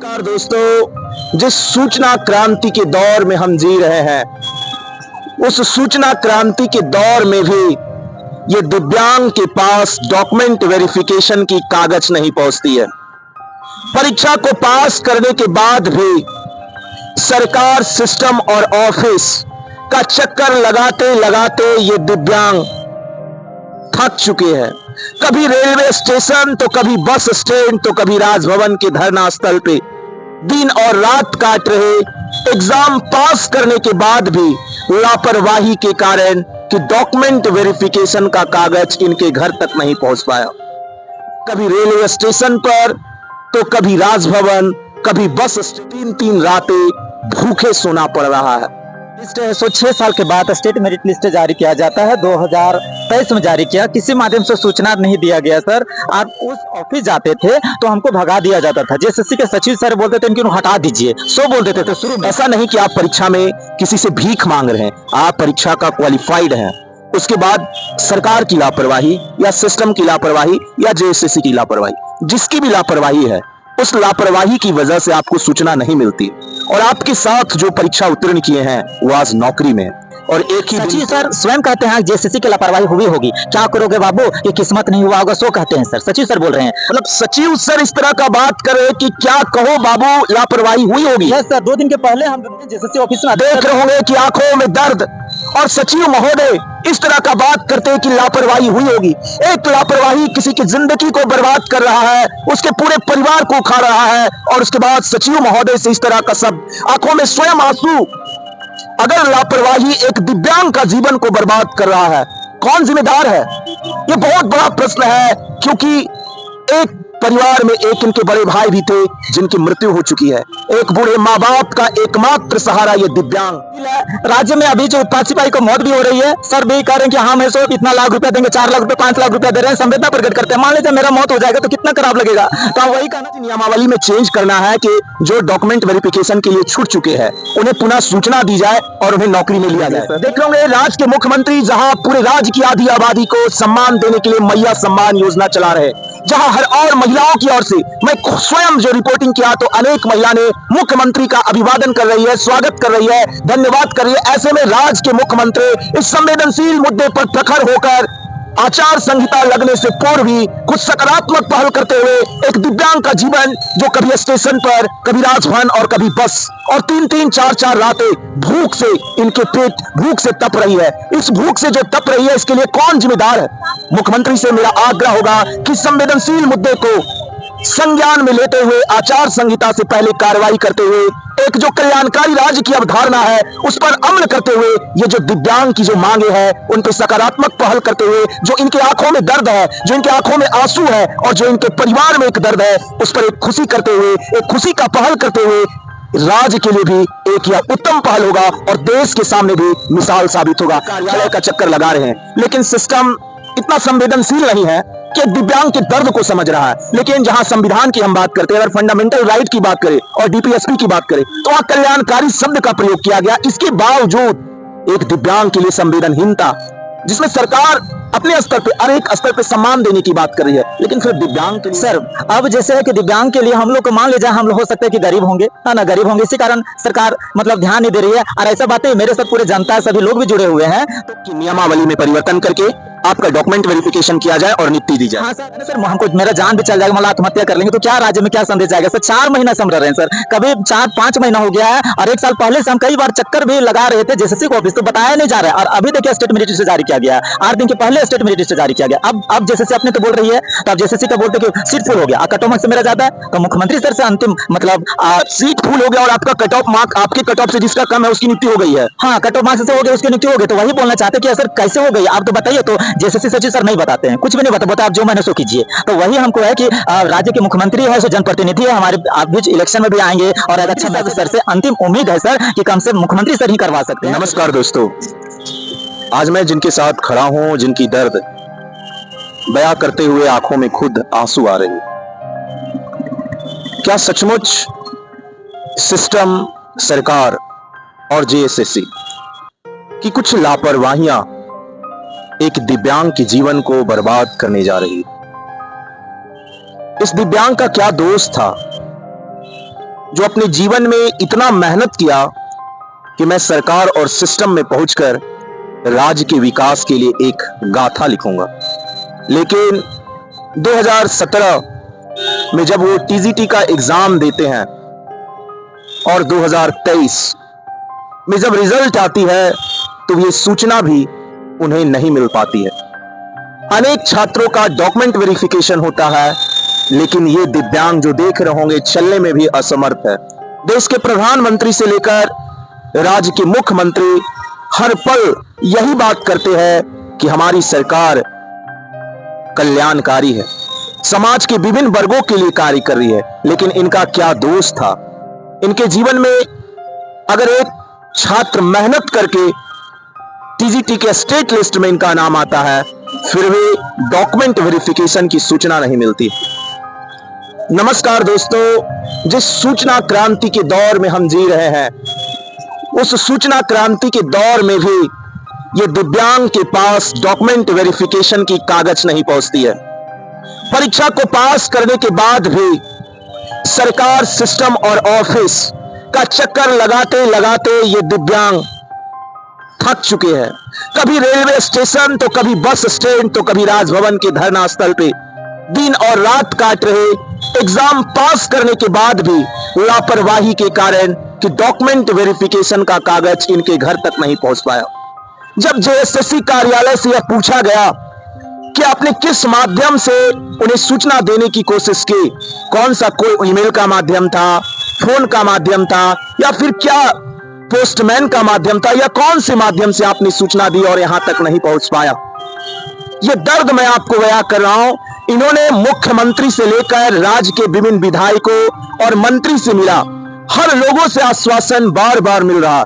नमस्कार दोस्तों, जिस सूचना क्रांति के दौर में हम जी रहे हैं, उस सूचना क्रांति के दौर में भी ये दिव्यांग के पास डॉक्यूमेंट वेरिफिकेशन की कागज नहीं पहुंचती है। परीक्षा को पास करने के बाद भी सरकार, सिस्टम और ऑफिस का चक्कर लगाते लगाते ये दिव्यांग थक चुके हैं। कभी रेलवे स्टेशन, तो कभी बस स्टैंड, तो कभी राजभवन के धरना स्थल पे दिन और रात काट रहे। एग्जाम पास करने के बाद भी लापरवाही के कारण कि डॉक्यूमेंट वेरिफिकेशन का कागज इनके घर तक नहीं पहुंच पाया। कभी रेलवे स्टेशन पर, तो कभी राजभवन, कभी बस स्टैंड, 3 रातें भूखे सोना पड़ रहा है। लिस्ट 106 साल के बाद स्टेट मेरिट लिस्ट जारी किया जाता है। 2023 में जारी किया, किसी माध्यम से सूचना नहीं दिया गया सर। आप उस ऑफिस जाते थे तो हमको भगा दिया जाता था। जेएसएससी के सचिव सर बोलते थे इनको हटा दीजिए, सो बोल देते थे शुरू में। ऐसा नहीं कि आप परीक्षा में किसी से भीख मांग रहे हैं, आप परीक्षा का क्वालिफाइड हैं। उसके बाद सरकार की लापरवाही या सिस्टम की लापरवाही या जेएसएससी की लापरवाही, जिसकी भी लापरवाही है, उस लापरवाही की वजह से आपको सूचना नहीं मिलती। और आपके साथ जो परीक्षा उत्तीर्ण किए हैं वो आज नौकरी में, और एक ही सचिव सर स्वयं कहते हैं जेएसएससी की लापरवाही हुई होगी, क्या करोगे बाबू, ये किस्मत नहीं हुआ होगा, सो कहते हैं सर। सचिव सर बोल रहे हैं। मतलब सचिव सर इस तरह का बात करे कि क्या कहो बाबू, लापरवाही हुई होगी। यस सर, 2 दिन के पहले हम जेएसएससी ऑफिस में देख रहे होंगे कि आंखों में दर्द, और सचिव महोदय इस तरह का बात करते हैं कि लापरवाही हुई होगी। एक लापरवाही किसी की जिंदगी को बर्बाद कर रहा है, उसके पूरे परिवार को खा रहा है, और उसके बाद सचिव महोदय से इस तरह का शब्द, आंखों में स्वयं आंसू। अगर लापरवाही एक दिव्यांग का जीवन को बर्बाद कर रहा है, कौन जिम्मेदार है? यह बहुत बड़ा प्रश्न है, क्योंकि एक परिवार में एक इनके बड़े भाई भी थे जिनकी मृत्यु हो चुकी है। एक बूढ़े माँ बाप का एकमात्र सहारा ये दिव्यांग। राज्य में अभी जो उत्पाद सिपाही को मौत भी हो रही है, सर भी कह रहे हैं कि हम ऐसे इतना लाख रुपया देंगे, 4 लाख रुपया, 5 लाख रुपया दे रहे हैं, संवेदना प्रकट करते हैं। मान लीजिए मेरा मौत हो जाएगा तो कितना खराब लगेगा। तो हम वही कहना, नियमावली में चेंज करना है कि जो डॉक्यूमेंट वेरिफिकेशन के लिए छूट चुके हैं उन्हें पुनः सूचना दी जाए और उन्हें नौकरी में लिया जाए। देख रहे होंगे राज्य के मुख्यमंत्री जहां पूरे राज्य की आधी आबादी को सम्मान देने के लिए मैया सम्मान योजना चला रहे, जहां हर और महिलाओं की ओर से मैं स्वयं जो रिपोर्टिंग किया तो अनेक महिला ने मुख्यमंत्री का अभिवादन कर रही है, स्वागत कर रही है, धन्यवाद कर रही है। ऐसे में राज्य के मुख्यमंत्री इस संवेदनशील मुद्दे पर प्रखर होकर आचार संहिता लगने से पूर्व ही कुछ सकारात्मक पहल करते हुए एक दिव्यांग का जीवन जो कभी स्टेशन पर, कभी राजभवन और कभी बस, और 3-3, 4-4 रातें भूख से इनके पेट भूख से तप रही है। इस भूख से जो तप रही है इसके लिए कौन जिम्मेदार है? मुख्यमंत्री से मेरा आग्रह होगा कि संवेदनशील मुद्दे को संज्ञान में लेते हुए आचार संहिता से पहले कार्रवाई करते हुए एक जो कल्याणकारी राज्य की अवधारणा है उस पर अमल करते हुए ये जो दिव्यांग की जो मांगे हैं उन पर सकारात्मक पहल करते हुए, जो इनके आंखों में दर्द है, जो इनके आंखों में आंसू है, और जो इनके परिवार में एक दर्द है, उस पर एक खुशी करते हुए, एक खुशी का पहल करते हुए राज्य के लिए भी एक यह उत्तम पहल होगा और देश के सामने भी मिसाल साबित होगा। कार्यालय का चक्कर लगा रहे हैं, लेकिन सिस्टम इतना संवेदनशील नहीं है कि दिव्यांग के दर्द को समझ रहा है। लेकिन जहां संविधान की हम बात करते हैं, अगर फंडामेंटल राइट की बात करें और डीपीएसपी की बात करें, तो वहां कल्याणकारी शब्द का प्रयोग किया गया। इसके बावजूद एक दिव्यांग के लिए संवेदनहीनता, जिसमें सरकार अपने स्तर पे, अनेक स्तर पे सम्मान देने की बात कर रही है, लेकिन फिर दिव्यांग के लिए सर अब जैसे है कि दिव्यांग के लिए हम लोग को मान लीजिए हम लोग हो सकते हैं कि गरीब होंगे, है ना, गरीब होंगे, इसी कारण सरकार मतलब ध्यान नहीं दे रही है। और ऐसा बात है मेरे साथ पूरे जनता, सभी लोग भी जुड़े हुए हैं, तो नियमावली में परिवर्तन करके आपका डॉक्यूमेंट वेरिफिकेशन किया जाए और नियुक्ति दी जाए। हाँ सर, हमको मेरा जान भी चल जाएगा, मतलब आत्महत्या कर लेंगे तो क्या राज्य में क्या संदेश जाएगा सर? 4 महीना से हम रह रहे हैं सर, कभी 4-5 महीना हो गया है, और 1 साल पहले से हम कई बार चक्कर भी लगा रहे थे जेएसएससी को ऑफिस, तो बताया नहीं जा रहा है। और अभी देखिए स्टेट मेरिट लिस्ट जारी किया गया, 8 दिन के पहले स्टेट मेरिट लिस्ट जारी किया गया। अब जेएसएससी अपने तो बोल रही है, तो अब जेएसएससी का बोलते कि सीट फुल हो गया, कट ऑफ मार्क्स से मेरा ज्यादा है, तो मुख्यमंत्री सर से अंतिम मतलब सीट फुल हो गया और आपका कट ऑफ मार्क, आपके कट ऑफ से जिसका कम है उसकी नियुक्ति हो गई है। हाँ, कट ऑफ मार्क्स से हो गया, उसकी नियुक्ति हो गई। तो वही बोलना चाहते कि सर कैसे हो गई, आप तो बताइए। तो जेएसएससी सचिव सर नहीं बताते हैं, कुछ भी नहीं बताते, आप जो मैंने सो कीजिए। तो वही हमको है कि राज्य के मुख्यमंत्री है, सो जनप्रतिनिधि है हमारे, आप भी इलेक्शन में भी आएंगे, और अच्छा सर से अंतिम उम्मीद है सर कि कम से मुख्यमंत्री सर ही करवा सकते हैं। नमस्कार दोस्तों, आज मैं जिनके साथ खड़ा हूं, जिनकी दर्द बयां करते हुए आंखों में खुद आंसू आ रहे, क्या सचमुच सिस्टम, सरकार और जेएसएससी की कुछ लापरवाहियां एक दिव्यांग के जीवन को बर्बाद करने जा रही? इस दिव्यांग का क्या दोष था जो अपने जीवन में इतना मेहनत किया कि मैं सरकार और सिस्टम में पहुंचकर राज्य के विकास के लिए एक गाथा लिखूंगा। लेकिन 2017 में जब वो टीजीटी का एग्जाम देते हैं और 2023 में जब रिजल्ट आती है तो ये सूचना भी उन्हें नहीं मिल पाती है। अनेक छात्रों का डॉक्यूमेंट वेरिफिकेशन होता है, लेकिन ये दिव्यांग जो देख रहे होंगे चलने में भी असमर्थ है। देश के प्रधानमंत्री से लेकर राज्य के मुख्यमंत्री हर पल यही बात करते हैं कि हमारी सरकार कल्याणकारी है, समाज के विभिन्न वर्गों के लिए कार्य कर रही है। लेकिन इनका क्या दोष था? इनके जीवन में अगर एक छात्र मेहनत करके टीजीटी के स्टेट लिस्ट में इनका नाम आता है, फिर भी डॉक्यूमेंट वेरिफिकेशन की सूचना नहीं मिलती। नमस्कार दोस्तों, जिस सूचना क्रांति के दौर में हम जी रहे हैं, उस सूचना क्रांति के दौर में भी ये दिव्यांग के पास डॉक्यूमेंट वेरिफिकेशन की कागज नहीं पहुंचती है। परीक्षा को पास करने के बाद भी सरकार, सिस्टम और ऑफिस का चक्कर लगाते लगाते ये दिव्यांग थक चुके हैं। कभी रेलवे स्टेशन, तो कभी बस स्टैंड, तो कभी राजभवन के धरना स्थल पे दिन और रात काट रहे। एग्जाम पास करने के बाद भी लापरवाही के कारण कि डॉक्यूमेंट वेरिफिकेशन का कागज इनके घर तक नहीं पहुंच पाया। जब जेएसएससी कार्यालय से यह पूछा गया कि आपने किस माध्यम से उन्हें सूचना देने की कोशिश की, कौन सा कोई ईमेल का माध्यम था, फोन का माध्यम था, या फिर क्या पोस्टमैन का माध्यम था, या कौन से माध्यम से आपने सूचना दी और यहां तक नहीं पहुंच पाया, यह दर्द मैं आपको बयां कर रहा हूं। इन्होंने मुख्यमंत्री से लेकर राज्य के विभिन्न विधायकों और मंत्री से मिला, हर लोगों से आश्वासन बार बार मिल रहा।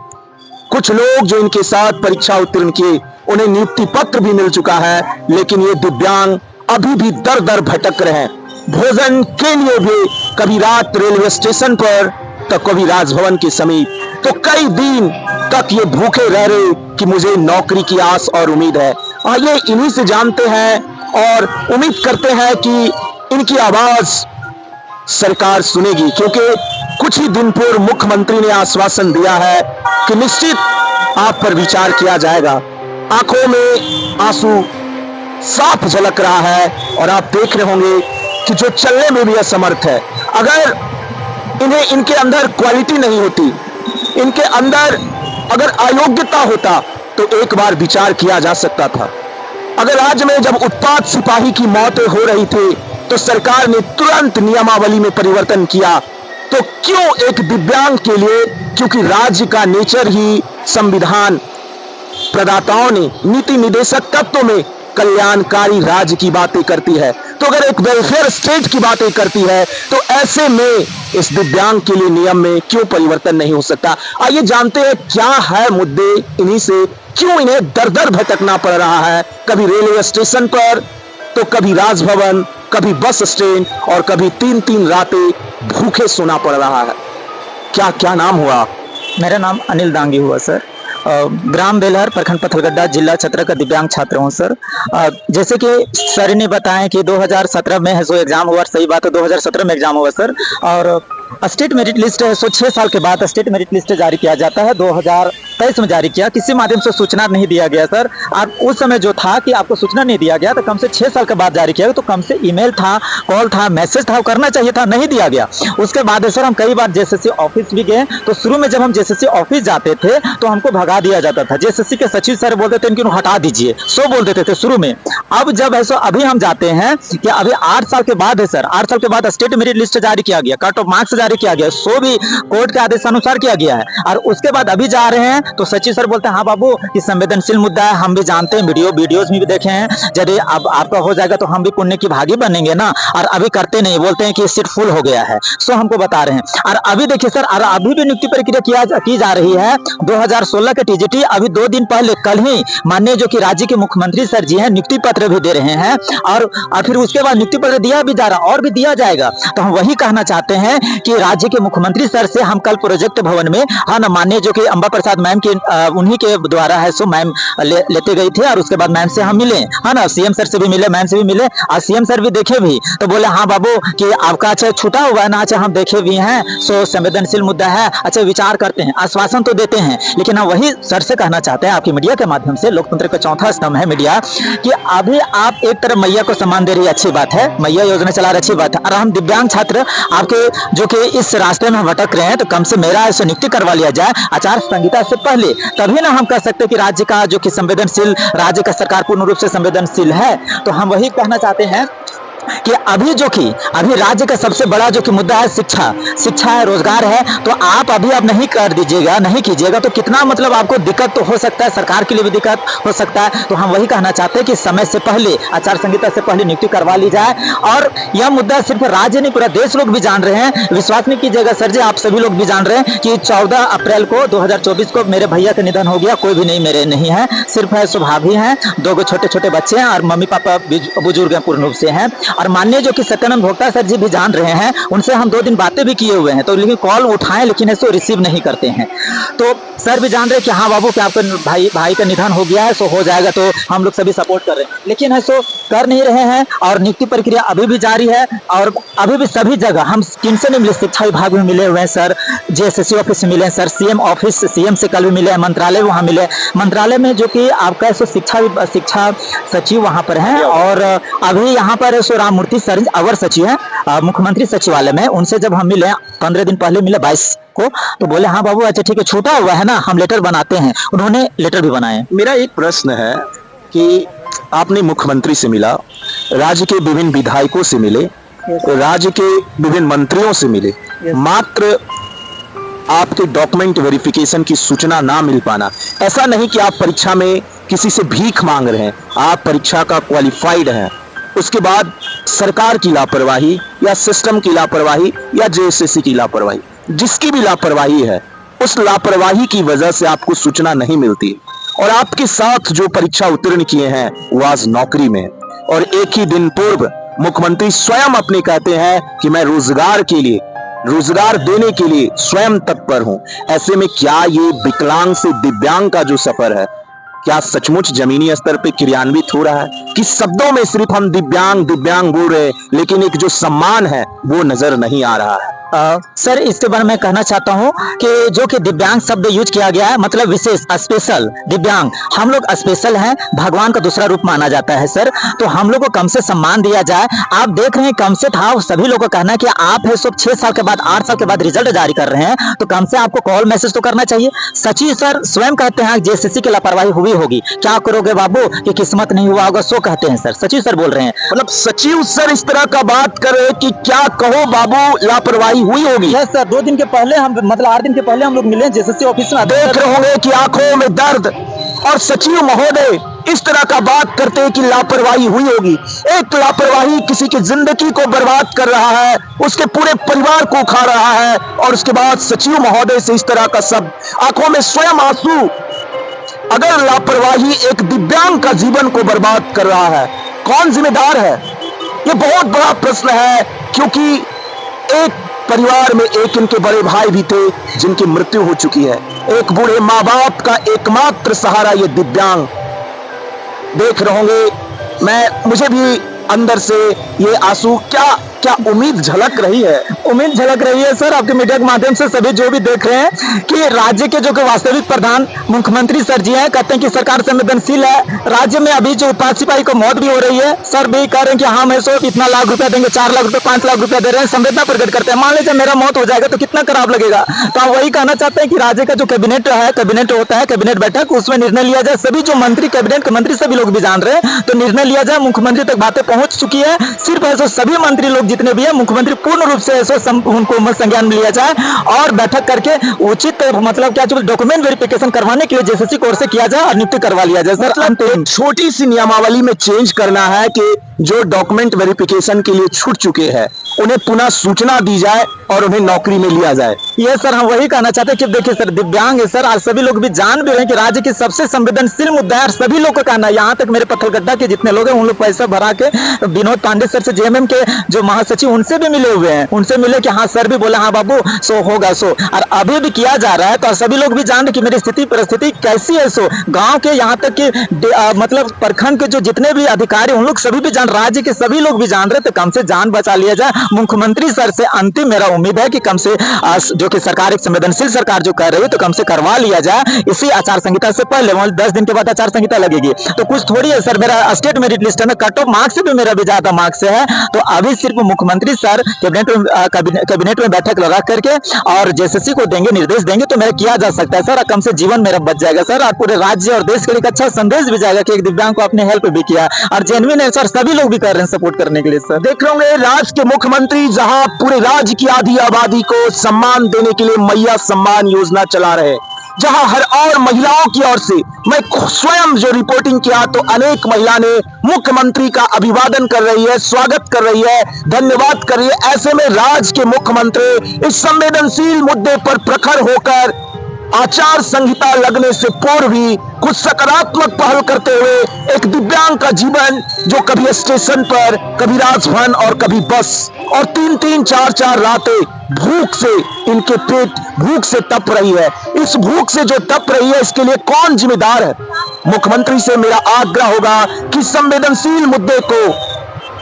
कुछ लोग जो इनके साथ परीक्षा उत्तीर्ण किए, उन्हें नियुक्ति पत्र भी मिल चुका है, लेकिन ये दिव्यांग अभी भी दर दर भटक रहे हैं। भोजन के लिए भी कभी रात रेलवे स्टेशन पर, तो कभी राजभवन के समीप, तो कई दिन तक ये भूखे रह रहे कि मुझे नौकरी की आस और उम्मीद है। आइए इन्हीं से जानते हैं और उम्मीद करते हैं कि इनकी आवाज सरकार सुनेगी, क्योंकि कुछ ही दिन पूर्व मुख्यमंत्री ने आश्वासन दिया है कि निश्चित आप पर विचार किया जाएगा। आंखों में आंसू साफ झलक रहा है और आप देख रहे होंगे कि जो चलने में भी असमर्थ है। अगर इन्हें, इनके अंदर क्वालिटी नहीं होती, इनके अंदर अगर अयोग्यता होता, तो एक बार विचार किया जा सकता था। अगर राज्य में जब उत्पाद सिपाही की मौतें हो रही थी, तो सरकार ने तुरंत नियमावली में परिवर्तन किया, तो क्यों एक दिव्यांग के लिए, क्योंकि राज्य का नेचर ही संविधान प्रदाताओं ने नीति निदेशक तत्वों में कल्याणकारी राज्य की बातें करती है, तो अगर एक वेलफेयर स्टेट की बातें करती है, तो ऐसे में इस दिव्यांग के लिए नियम में क्यों परिवर्तन नहीं हो सकता? आइए जानते हैं क्या है मुद्दे इन्हीं से, क्यों इन्हें दर दर भटकना पड़ रहा है, कभी रेलवे स्टेशन पर, तो कभी राजभवन, कभी बस स्टैंड, और कभी 3-3 रातें भूखे सोना पड़ रहा है। क्या क्या नाम हुआ? मेरा नाम अनिल दांगी हुआ सर। ग्राम बेलहर, प्रखंड पत्थलगड्ढा, जिला चतरा का दिव्यांग छात्र हूँ सर। जैसे कि सर ने बताया कि 2017 में है सो एग्जाम हुआ, सही बात है, 2017 में एग्जाम हुआ सर। और स्टेट मेरिट लिस्ट है सो 6 साल के बाद स्टेट मेरिट लिस्ट जारी किया जाता है। 2023 में जारी किया, किसी माध्यम से सूचना नहीं दिया गया सर। आप उस समय जो था कि आपको सूचना नहीं दिया गया, तो कम से 6 साल के बाद जारी किया, तो कम से ईमेल था, कॉल था, मैसेज था, करना चाहिए था, नहीं दिया गया। उसके बाद सर हम कई बार जेएसएससी ऑफिस भी गए, तो शुरू में जब हम जेएसएससी ऑफिस जाते थे तो हमको भगा दिया जाता था। जेएसएससी के सचिव सर बोलते थे इनको हटा दीजिए, सो बोल देते थे शुरू में। अब जब है सो अभी हम जाते हैं कि अभी 8 साल के बाद है सर, 8 साल के बाद स्टेट मेरिट लिस्ट जारी किया गया, कट ऑफ मार्क्स जारी किया गया, सो भी कोर्ट के आदेश अनुसार किया गया है। और उसके बाद अभी जा रहे हैं तो सचिव सर बोलते हैं हाँ बाबू कि संवेदनशील मुद्दा है, हम भी जानते हैं, वीडियोज में भी देखे हैं, यदि अब आपका हो जाएगा तो हम भी पुण्य की भागी बनेंगे ना, और अभी करते नहीं, बोलते हैं कि सीट फुल हो गया है, सो हमको बता रहे हैं। और अभी देखिए सर, और अभी भी नियुक्ति प्रक्रिया की जा रही है। 2016 के टीजीटी अभी 2 दिन पहले, कल ही माननीय जो कि राज्य के मुख्यमंत्री सर जी हैं नियुक्ति पत्र भी दे रहे हैं, और फिर उसके बाद नियुक्ति पत्र दिया भी जा रहा और भी दिया जाएगा। तो हम वही कहना चाहते हैं कि राज्य के मुख्यमंत्री सर से हम कल प्रोजेक्ट भवन में, हाँ ना, माननीय जो कि अंबा प्रसाद मैम मैम की उन्हीं के द्वारा है सो मैम लेते गई थी और उसके बाद मैम से हम मिले, है ना, सीएम सर से भी मिले, मैम से भी मिले और सीएम सर भी देखे भी, तो बोले हाँ बाबू कि आपका अच्छा छूटा हुआ है ना, अच्छा हम देखे भी हैं, सो संवेदनशील मुद्दा है, अच्छा विचार करते हैं, आश्वासन तो देते हैं, लेकिन हम वही सर से कहना चाहते हैं आपकी मीडिया के माध्यम से, लोकतंत्र का चौथा स्तंभ है मीडिया, कि अभी आप एक तरफ मैया को सम्मान दे रही, अच्छी बात है, मैया योजना चला रही, अच्छी बात है, और हम दिव्यांग छात्र आपके जो कि इस रास्ते में भटक रहे हैं, तो कम से मेरा ऐसे नियुक्ति करवा लिया जाए आचार संहिता से पहले, तभी ना हम कह सकते हैं कि राज्य का जो कि संवेदनशील, राज्य का सरकार पूर्ण रूप से संवेदनशील है। तो हम वही कहना चाहते हैं कि अभी राज्य का सबसे बड़ा जो कि मुद्दा है शिक्षा है, रोजगार है, तो आप अभी अब नहीं कर दीजिएगा, नहीं कीजिएगा तो कितना मतलब आपको दिक्कत तो हो सकता है, सरकार के लिए भी दिक्कत हो सकता है। तो हम वही कहना चाहते हैं कि समय से पहले, आचार संहिता से पहले नियुक्ति करवा ली जाए, और यह मुद्दा सिर्फ राज्य नहीं, पूरा देश लोग भी जान रहे हैं, विश्वास नहीं कीजिएगा सर जी, आप सभी लोग भी जान रहे हैं कि 14 अप्रैल को 2024 को मेरे भैया का निधन हो गया, कोई भी नहीं मेरे नहीं है, सिर्फ है स्वभावी हैं, 2 छोटे छोटे बच्चे हैं और मम्मी पापा बुजुर्ग हैं, पूर्ण रूप से हैं। और माननीय जो कि सत्यानंद भोक्ता सर जी भी जान रहे हैं, उनसे हम 2 दिन बातें भी किए हुए हैं, तो लेकिन कॉल उठाएं लेकिन ऐसे रिसीव नहीं करते हैं। तो सर भी जान रहे हैं कि हाँ बाबू कि आपका भाई का निधन हो गया है, सो हो जाएगा, तो हम लोग सभी सपोर्ट कर रहे हैं, लेकिन ऐसो कर नहीं रहे हैं, और नियुक्ति प्रक्रिया अभी भी जारी है, और अभी भी सभी जगह हम किनसे नहीं मिले, शिक्षा विभाग में मिले हुए हैं सर, जेएसएससी ऑफिस से मिले सर, सीएम ऑफिस, सीएम से कल भी मिले, मंत्रालय वहाँ मिले, मंत्रालय में जो कि आपका शिक्षा सचिव वहाँ पर हैं, और अभी यहाँ पर सो राममूर्ति सर अवर सचिव हैं मुख्यमंत्री सचिवालय में, उनसे जब हम मिले 15 दिन पहले मिले 22 को, तो बोले हाँ बाबू अच्छा ठीक है, छूटा हुआ है ना, हम लेटर बनाते हैं, उन्होंने लेटर भी बनाए। मेरा एक प्रश्न है कि आपने मुख्यमंत्री से मिला, राज्य के विभिन्न विधायकों से मिले, राज्य के विभिन्न मंत्रियों से मिले, मात्र आपके डॉक्यूमेंट वेरिफिकेशन की सूचना ना मिल पाना, ऐसा नहीं कि आप परीक्षा में किसी से भीख मांग रहे हैं, आप परीक्षा का क्वालिफाइड हैं, उसके बाद सरकार की लापरवाही या सिस्टम की लापरवाही या जेएसएससी की लापरवाही, जिसकी भी लापरवाही है, उस लापरवाही की वजह से आपको सूचना नहीं मिलती, और आपके साथ जो परीक्षा उत्तीर्ण किए हैं वो आज नौकरी में, और एक ही दिन पूर्व मुख्यमंत्री स्वयं अपने कहते हैं कि मैं रोजगार देने के लिए स्वयं तत्पर हूं। ऐसे में क्या ये विकलांग से दिव्यांग का जो सफर है, क्या सचमुच जमीनी स्तर पे क्रियान्वित हो रहा है, कि शब्दों में सिर्फ हम दिव्यांग बोल रहे हैं, लेकिन एक जो सम्मान है वो नजर नहीं आ रहा है। सर इसके बारे में कहना चाहता हूं कि जो कि दिव्यांग शब्द यूज किया गया है, मतलब विशेष, स्पेशल, दिव्यांग, हम लोग स्पेशल हैं, भगवान का दूसरा रूप माना जाता है सर, तो हम लोग को कम से सम्मान दिया जाए। आप देख रहे हैं कम से था, सभी लोगों का कहना है कि आप है सब 6 साल के बाद 8 साल के बाद रिजल्ट जारी कर रहे हैं, तो कम से आपको कॉल मैसेज तो करना चाहिए। सचिव सर स्वयं कहते हैं जेएसएससी की लापरवाही हुई होगी, क्या करोगे बाबू कि किस्मत नहीं हुआ होगा, सो कहते हैं सर, सचिव सर बोल रहे हैं। मतलब सचिव सर इस तरह का बात कर रहे हैं कि क्या कहो बाबू लापरवाही हुई होगी। यस सर, 2 दिन के पहले हम, मतलब 8 दिन के पहले हम लोग मिले जेएसएससी ऑफिस में, देख रहे होंगे कि आंखों में दर्द, और सचिव महोदय इस तरह का बात करते हैं कि लापरवाही हुई होगी। एक लापरवाही किसी की जिंदगी को बर्बाद कर रहा है, उसके पूरे परिवार को खा रहा है, और उसके बाद सचिव महोदय से इस तरह का शब्द, आंखों में स्वयं आंसू। अगर लापरवाही एक दिव्यांग का जीवन को बर्बाद कर रहा है, कौन जिम्मेदार है? ये बहुत बड़ा प्रश्न है, क्योंकि एक परिवार में एक इनके बड़े भाई भी थे जिनकी मृत्यु हो चुकी है, एक बूढ़े माँ बाप का एकमात्र सहारा ये दिव्यांग। देख रहे होंगे, मुझे भी अंदर से ये आंसू, क्या उम्मीद झलक रही है? उम्मीद झलक रही है सर आपके मीडिया के माध्यम से, सभी जो भी देख रहे हैं कि राज्य के जो कि वास्तविक प्रधान मुख्यमंत्री सर जी हैं, कहते हैं कि सरकार संवेदनशील है। राज्य में अभी जो उत्पाद सिपाही को मौत भी हो रही है, सर भी कह रहे हैं कि हम ऐसो इतना लाख रुपया देंगे, 4 लाख रुपया, 5 लाख रुपया दे रहे हैं, संवेदना प्रकट करते हैं। मान लीजिए मेरा मौत हो जाएगा तो कितना खराब लगेगा। तो हम वही कहना चाहते हैं कि राज्य का जो कैबिनेट है, कैबिनेट होता है, कैबिनेट बैठक, उसमें निर्णय लिया जाए। सभी जो मंत्री, कैबिनेट के मंत्री सभी लोग भी जान रहे हैं, तो निर्णय लिया जाए। मुख्यमंत्री तक बातें पहुंच चुकी है, सिर्फ ऐसे सभी मंत्री लोग जितने भी है, मुख्यमंत्री पूर्ण रूप से ऐसे उनको संज्ञान में लिया जाए, और बैठक करके उचित मतलब क्या डॉक्यूमेंट वेरिफिकेशन करवाने के लिए जेएसएससी कोर्स से किया जाए और नियुक्ति करवा लिया जाए। सर मतलब छोटी सी नियमावली में चेंज करना है कि जो डॉक्यूमेंट वेरिफिकेशन के लिए छूट चुके हैं उन्हें पुनः सूचना दी जाए और उन्हें नौकरी में लिया जाए। ये सर हम वही कहना चाहते हैं कि देखिए सर, दिव्यांग है सर, आज सभी लोग भी जान भी रहे हैं कि राज्य की सबसे संवेदनशील मुद्दा है, सभी लोग का कहना है, यहाँ तक मेरे पत्थलगड्ढा के जितने लोग हैं उन लोग पैसा भरा के विनोद पांडे सर से जेएमएम के जो महासचिव उनसे भी मिले हुए हैं, उनसे मिले कि हाँ सर भी बोला हाँ बाबू सो होगा सो, और अभी भी किया जा रहा है। तो सभी लोग भी जान रहे कि मेरी स्थिति परिस्थिति कैसी है। सो गांव के यहाँ तक कि मतलब प्रखंड के जो जितने भी अधिकारी उन लोग सभी भी जान, राज्य के सभी लोग भी जान रहे, तो कम से जान बचा लिया जाए। मुख्यमंत्री सर से अंतिम मेरा उम्मीद है कि कम से जो कि सरकार एक संवेदनशील सरकार जो कर रही है तो कम से करवा लिया जाए इसी आचार संहिता से पहले। 10 दिन के बाद आचार संहिता लगेगी तो कुछ थोड़ी है सर, मेरा स्टेट मेरिट लिस्ट में कट ऑफ मार्क्स से भी मेरा भी ज्यादा मार्क्स है। तो अभी सिर्फ मुख्यमंत्री सर कैबिनेट में बैठक लगा करके और जेएसएससी को देंगे, निर्देश देंगे तो मेरा किया जा सकता है सर, कम से जीवन मेरा बच जाएगा सर, और पूरे राज्य और देश के लिए एक अच्छा संदेश भी जाएगा कि एक दिव्यांग को आपने हेल्प भी किया, और जेन्युइन है सर, सभी लोग भी कर रहे हैं सपोर्ट करने के लिए सर। देख रहे होंगे राज्य के मुख्यमंत्री जहां पूरे राज्य की आधी आबादी को सम्मान देने के लिए मैया सम्मान योजना चला रहे हैं, जहां हर और महिलाओं की ओर से मैं स्वयं जो रिपोर्टिंग किया तो अनेक महिला ने मुख्यमंत्री का अभिवादन कर रही है, स्वागत कर रही है, धन्यवाद कर रही है। ऐसे में राज्य के मुख्यमंत्री इस संवेदनशील मुद्दे पर प्रखर होकर आचार संहिता लगने से पूर्व भी कुछ सकारात्मक पहल करते हुए एक दिव्यांग का जीवन जो कभी स्टेशन पर, कभी राजभवन और कभी बस, और 3-3, 4-4 रातें भूख से इनके पेट भूख से तप रही है, इस भूख से जो तप रही है इसके लिए कौन जिम्मेदार है? मुख्यमंत्री से मेरा आग्रह होगा कि संवेदनशील मुद्दे को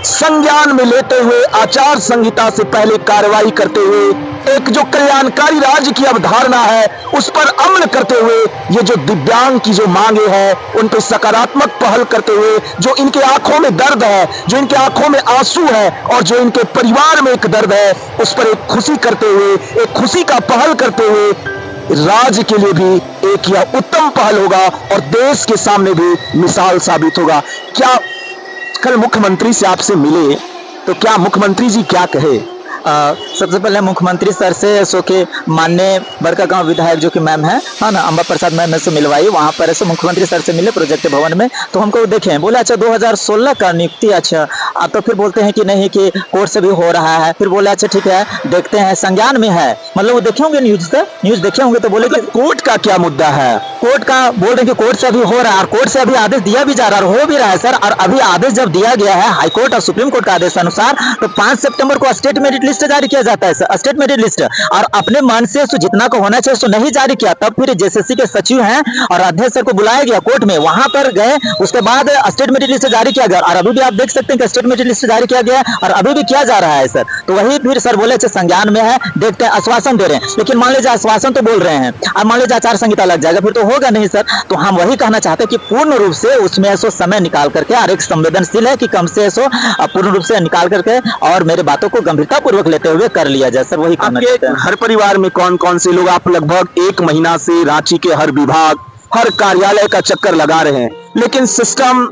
संज्ञान में लेते हुए आचार संहिता से पहले कार्रवाई करते हुए एक जो कल्याणकारी राज्य की अवधारणा है उस पर अमल करते हुए ये जो दिव्यांग की जो मांगे हैं उन पर सकारात्मक पहल करते हुए, जो इनके आंखों में दर्द है, जो इनके आंखों में आंसू है और जो इनके परिवार में एक दर्द है, उस पर एक खुशी करते हुए, एक खुशी का पहल करते हुए राज्य के लिए भी एक यह उत्तम पहल होगा और देश के सामने भी मिसाल साबित होगा। क्या कल मुख्यमंत्री से आपसे मिले तो क्या मुख्यमंत्री जी क्या कहे? सबसे पहले मुख्यमंत्री सर से सो के माननीय बड़का गांव विधायक जो कि मैम है ना, अंबा प्रसाद मैम से मिलवाई, वहां पर ऐसे मुख्यमंत्री सर से मिले प्रोजेक्ट भवन में, तो हमको देखे बोले अच्छा 2016 का नियुक्ति, अच्छा तो फिर बोलते हैं कि नहीं कि कोर्ट से भी हो रहा है, फिर बोले अच्छा ठीक है देखते हैं संज्ञान में है, मतलब वो देखे होंगे न्यूज से, न्यूज देखे होंगे तो बोले कि कोर्ट का क्या मुद्दा है? कोर्ट का बोल रहे हैं कि कोर्ट से अभी हो रहा है और कोर्ट से अभी आदेश दिया भी जा रहा है और हो भी रहा है सर, और अभी आदेश जब दिया गया है हाईकोर्ट और सुप्रीम कोर्ट का आदेश अनुसार तो 5 सितंबर को स्टेट मेरिट लिस्ट जारी किया जाता है सर, स्टेट मेरिट लिस्ट, और अपने मन से जितना को होना चाहिए नहीं जारी किया, तब फिर जेएसएससी के सचिव हैं और अध्यक्ष सर को बुलाया गया कोर्ट में, वहां पर गए, उसके बाद स्टेट मेरिट लिस्ट जारी किया गया और अभी भी आप देख सकते हैं कि स्टेट मेरिट लिस्ट जारी किया गया और अभी भी किया जा रहा है सर। तो वही फिर सर बोले संज्ञान में है, देखते हैं, आश्वासन दे रहे हैं, लेकिन मान लीजिए आश्वासन तो बोल रहे हैं, अब मान लीजिए आचार संहिता लग जाएगा फिर तो होगा नहीं सर। तो हम वही कहना चाहते हैं कि पूर्ण रूप से उसमें ऐसो समय निकाल करके, और एक संवेदनशील है कि कम से ऐसो पूर्ण रूप से निकाल करके और मेरे बातों को गंभीरता पूर्वक लेते हुए कर लिया जाए सर, वही कहना चाहते हैं। हर परिवार में कौन कौन से लोग, आप लगभग 1 महीना से रांची के हर विभाग, हर कार्यालय का चक्कर लगा रहे हैं, लेकिन सिस्टम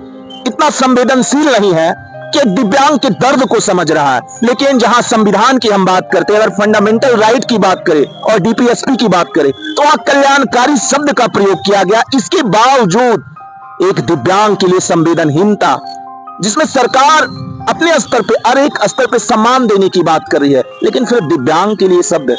इतना संवेदनशील नहीं है कि दिव्यांग के दर्द को समझ रहा है। लेकिन जहां संविधान की हम बात करते हैं, अगर फंडामेंटल राइट की बात करें और डीपीएसपी की बात करें तो वहां कल्याणकारी शब्द का प्रयोग किया गया, इसके बावजूद एक दिव्यांग के लिए संवेदनहीनता, जिसमें सरकार अपने स्तर पे हर एक स्तर पे सम्मान देने की बात कर रही है, लेकिन फिर दिव्यांग के लिए शब्द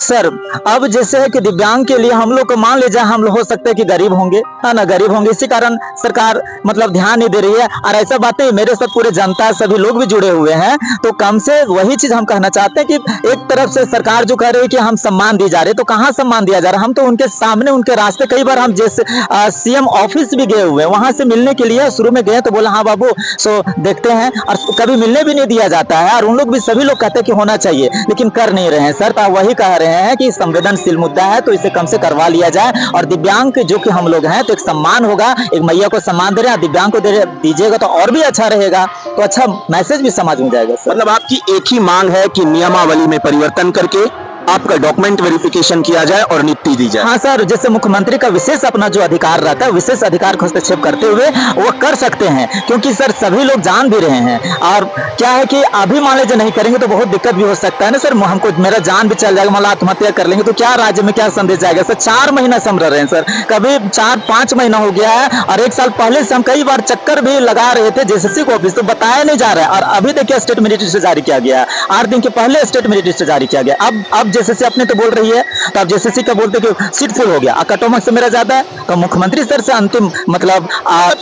सर अब जैसे है कि दिव्यांग के लिए हम लोग को मान लीजिए हम लोग हो सकते हैं कि गरीब होंगे, है ना, गरीब होंगे, इसी कारण सरकार मतलब ध्यान नहीं दे रही है, और ऐसा बातें मेरे साथ पूरे जनता सभी लोग भी जुड़े हुए हैं, तो कम से वही चीज हम कहना चाहते हैं कि एक तरफ से सरकार जो कह रही है कि हम सम्मान दी जा रहे, तो कहाँ सम्मान दिया जा रहा है? हम तो उनके सामने उनके रास्ते, कई बार हम जैसे सीएम ऑफिस भी गए हुए, वहां से मिलने के लिए शुरू में गए तो बोला हाँ बाबू सो देखते हैं, और कभी मिलने भी नहीं दिया जाता है, और उन लोग भी सभी लोग कहते हैं कि होना चाहिए लेकिन कर नहीं रहे हैं सर। तो वही कह रहे हैं कि संवेदनशील मुद्दा है तो इसे कम से करवा लिया जाए, और दिव्यांग जो कि हम लोग हैं तो एक सम्मान होगा, एक मैया को सम्मान दे रहे हैं, दिव्यांग को दीजिएगा तो और भी अच्छा रहेगा, तो अच्छा मैसेज भी समाज में जाएगा सर। मतलब आपकी एक ही मांग है कि नियमावली में परिवर्तन करके आपका डॉक्यूमेंट वेरिफिकेशन किया जाए और नियुक्ति दी जाए। हाँ सर, जैसे मुख्यमंत्री का विशेष अपना जो अधिकार रहता है, विशेष अधिकार को हस्तक्षेप करते हुए वो कर सकते हैं, क्योंकि सर सभी लोग जान भी रहे हैं, और क्या है कि अभी मान लीजिए नहीं करेंगे तो बहुत दिक्कत भी हो सकता है ना सर, हमको मेरा जान भी चल जाएगा, मान आत्महत्या कर लेंगे तो क्या राज्य में क्या संदेश जाएगा सर? 4 महीना से हम रह रहे हैं सर, कभी 4-5 महीना हो गया है, और 1 साल पहले से हम कई बार चक्कर भी लगा रहे थे जेएसएससी को ऑफिस, तो बताया नहीं जा रहा है, और अभी देखिए स्टेट मेरिट लिस्ट जारी किया गया, 8 दिन के पहले स्टेट मेरिट लिस्ट जारी किया गया। अब जेसीसी अपने तो बोल रही है, तो आप जेसीसी का बोलते कि सीट फुल हो गया, कट ऑफ मार्क्स से मेरा ज्यादा है, तो मुख्यमंत्री सर से अंतिम मतलब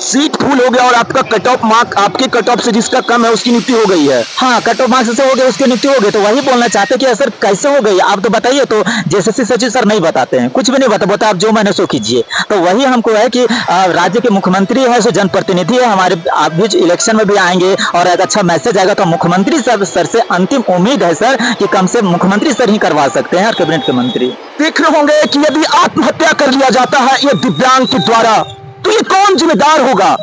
सीट फुल हो गया और आपका कट ऑफ मार्क आपके कट ऑफ से जिसका कम है उसकी नीति हो गई है। हाँ, कट ऑफ मार्क्स से हो गया, उसकी नीति हो गई, तो वही बोलना चाहते कि सर कैसे हो गई आप तो बताइए। तो जेसीसी सचिव सर नहीं बताते हैं, कुछ भी नहीं बता आप जो मैंने सो कीजिए। तो वही हमको है कि राज्य के मुख्यमंत्री है सो जनप्रतिनिधि है हमारे, आप भी इलेक्शन में भी आएंगे और एक अच्छा मैसेज आएगा, तो मुख्यमंत्री सर से अंतिम उम्मीद है सर कि कम से मुख्यमंत्री सर ही करवा सकते हैं और कैबिनेट के मंत्री। देख रहे होंगे कि यदि आत्महत्या कर लिया जाता है ये दिव्यांग के द्वारा तो ये कौन जिम्मेदार होगा।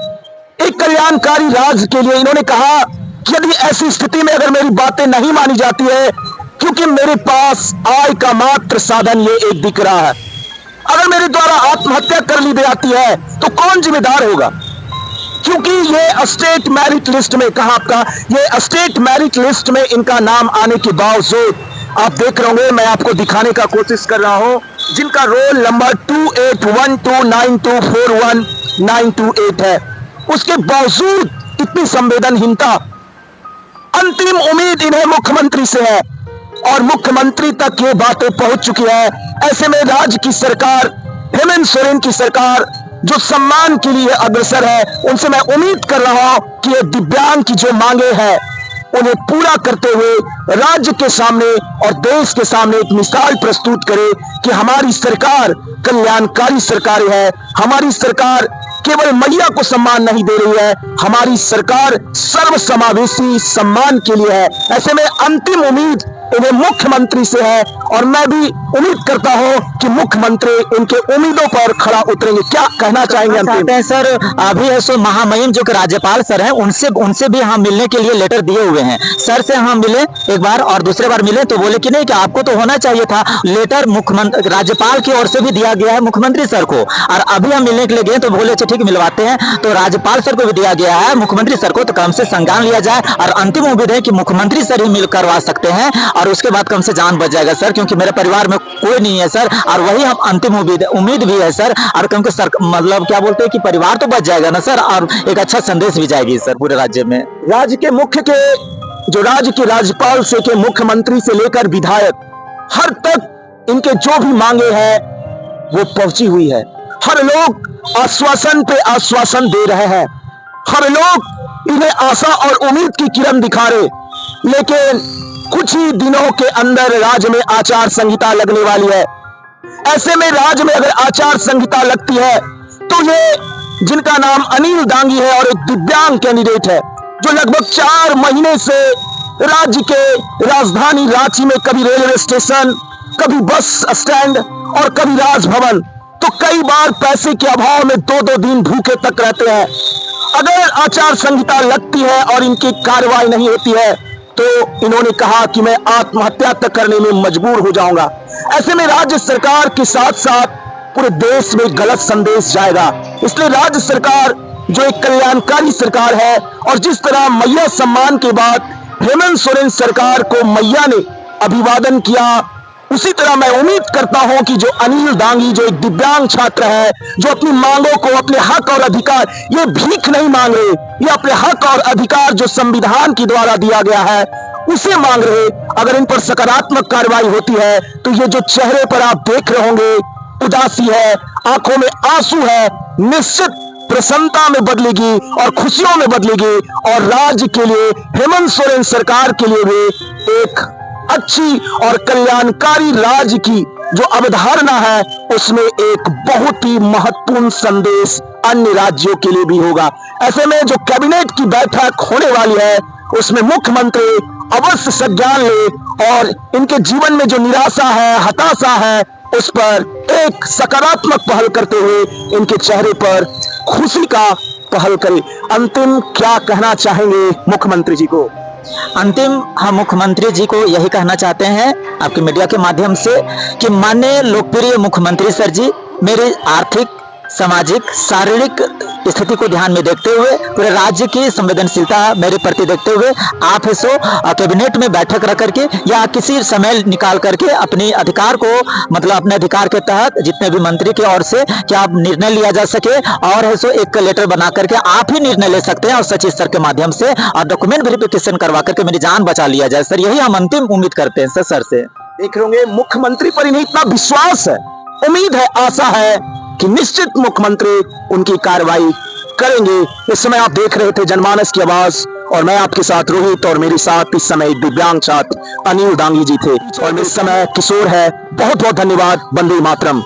एक कल्याणकारी राज्य के लिए इन्होंने कहा कि यदि ऐसी स्थिति में अगर मेरी बातें नहीं मानी जाती है, क्योंकि मेरे पास आय का मात्र साधन ये एक दिख रहा है, अगर मेरे द्वारा आत्महत्या कर ली जाती है तो कौन जिम्मेदार होगा। क्योंकि ये स्टेट मेरिट लिस्ट में कहा आपका, ये स्टेट मेरिट लिस्ट में इनका नाम आने के बावजूद आप देख रहे होंगे, मैं आपको दिखाने का कोशिश कर रहा हूं, जिनका रोल नंबर 2812924198 है, उसके बावजूद इतनी संवेदनहीनता। अंतिम उम्मीद इन्हें मुख्यमंत्री से है और मुख्यमंत्री तक ये बातें पहुंच चुकी है। ऐसे में राज्य की सरकार, हेमंत सोरेन की सरकार जो सम्मान के लिए अग्रसर है, उनसे मैं उम्मीद कर रहा हूं कि ये दिव्यांग की जो मांगे हैं उन्हें पूरा करते हुए राज्य के सामने और देश के सामने एक मिसाल प्रस्तुत करे कि हमारी सरकार कल्याणकारी सरकार है, हमारी सरकार केवल मैया को सम्मान नहीं दे रही है, हमारी सरकार सर्वसमावेशी सम्मान के लिए है। ऐसे में अंतिम उम्मीद इन्हें मुख्यमंत्री से है और मैं भी उम्मीद करता हूं कि मुख्यमंत्री इनके उम्मीदों पर खड़ा उतरेंगे। क्या कहना चाहेंगे अंतिम? सर अभी है सो महामहिम जो कि राज्यपाल सर हैं उनसे भी हम मिलने के लिए लेटर दिए हुए हैं। सर से हम मिले एक बार और दूसरे बार मिले तो बोले कि नहीं कि आपको तो होना चाहिए था लेटर, मुख्यमंत्री राज्यपाल की ओर से भी दिया गया है मुख्यमंत्री सर को, और अभी हम मिलने के लिए गए तो बोले अच्छा ठीक मिलवाते हैं, तो राज्यपाल सर को भी दिया गया है मुख्यमंत्री सर को, तो कम से संज्ञान लिया जाए और अंतिम उम्मीद है कि मुख्यमंत्री सर ही मिल करवा सकते हैं और उसके बाद कम से जान बच जाएगा सर, क्योंकि मेरे परिवार में कोई नहीं है सर, और वही हम अंतिम उम्मीद भी है सर, और क्योंकि सर मतलब क्या बोलते हैं कि परिवार तो बच जाएगा ना सर, और एक अच्छा संदेश भी जाएगी सर पूरे राज्य में। राज्य के राज्य के राज्यपाल से के मुख्यमंत्री से लेकर विधायक हर तक इनके जो भी मांगे हैं वो पहुंची हुई है। हर लोग आश्वासन पे आश्वासन दे रहे हैं, हर लोग इन्हें आशा और उम्मीद की किरण दिखा रहे, लेकिन कुछ ही दिनों के अंदर राज्य में आचार संहिता लगने वाली है। ऐसे में राज्य में अगर आचार संहिता लगती है तो ये जिनका नाम अनिल दांगी है और एक दिव्यांग कैंडिडेट है जो लगभग 4 महीने से राज्य के राजधानी रांची में कभी रेलवे स्टेशन, कभी बस स्टैंड और कभी राजभवन, तो कई बार पैसे के अभाव में 2-2 दिन भूखे तक रहते हैं। अगर आचार संहिता लगती है और इनकी कार्रवाई नहीं होती है तो इन्होंने कहा कि मैं आत्महत्या तक करने में मजबूर हो जाऊंगा। ऐसे में राज्य सरकार के साथ साथ पूरे देश में गलत संदेश जाएगा। इसलिए राज्य सरकार जो एक कल्याणकारी सरकार है और जिस तरह मैया सम्मान के बाद हेमंत सोरेन सरकार को मैया ने अभिवादन किया, उसी तरह मैं उम्मीद करता हूं कि जो अनिल दांगी जो एक दिव्यांग छात्र है, जो अपनी मांगों को, अपने हक और अधिकार, ये भीख नहीं मांग रहे, ये अपने हक और अधिकार जो संविधान के द्वारा दिया गया है उसे मांग रहे, अगर इन पर सकारात्मक कार्रवाई होती है तो ये जो चेहरे पर आप देख रहे होंगे उदासी है, आंखों में आंसू है, निश्चित प्रसन्नता में बदलेगी और खुशियों में बदलेगी और राज्य के लिए, हेमंत सोरेन सरकार के लिए भी एक अच्छी और कल्याणकारी राज्य की जो अवधारणा है उसमें एक बहुत ही महत्वपूर्ण संदेश अन्य राज्यों के लिए भी होगा। ऐसे में जो कैबिनेट की बैठक होने वाली है उसमें मुख्यमंत्री अवश्य संज्ञान ले और इनके जीवन में जो निराशा है, हताशा है, उस पर एक सकारात्मक पहल करते हुए इनके चेहरे पर खुशी का पहल करे। अंतिम क्या कहना चाहेंगे मुख्यमंत्री जी को? अंतिम हम मुख्यमंत्री जी को यही कहना चाहते हैं आपके मीडिया के माध्यम से कि माननीय लोकप्रिय मुख्यमंत्री सर जी, मेरी आर्थिक, सामाजिक, शारीरिक स्थिति को ध्यान में देखते हुए, पूरे राज्य की संवेदनशीलता मेरे प्रति देखते हुए आप सो कैबिनेट में बैठक रख करके या किसी समय निकाल करके अपने अधिकार को, मतलब अपने अधिकार के तहत जितने भी मंत्री की ओर से क्या आप निर्णय लिया जा सके और है सो एक लेटर बना करके आप ही निर्णय ले सकते हैं और सचिव सर के माध्यम से और डॉक्यूमेंट वेरिफिकेशन करवा करके मेरी जान बचा लिया जाए सर, यही हम अंतिम उम्मीद करते हैं सर से। देख रहे होंगे मुख्यमंत्री पर इन्हें इतना विश्वास है, उम्मीद है, आशा है कि निश्चित मुख्यमंत्री उनकी कार्रवाई करेंगे। इस समय आप देख रहे थे जनमानस की आवाज और मैं आपके साथ रोहित और मेरे साथ इस समय दिव्यांग छात्र अनिल दांगी जी थे और इस समय किशोर है। बहुत बहुत धन्यवाद। वंदे मातरम।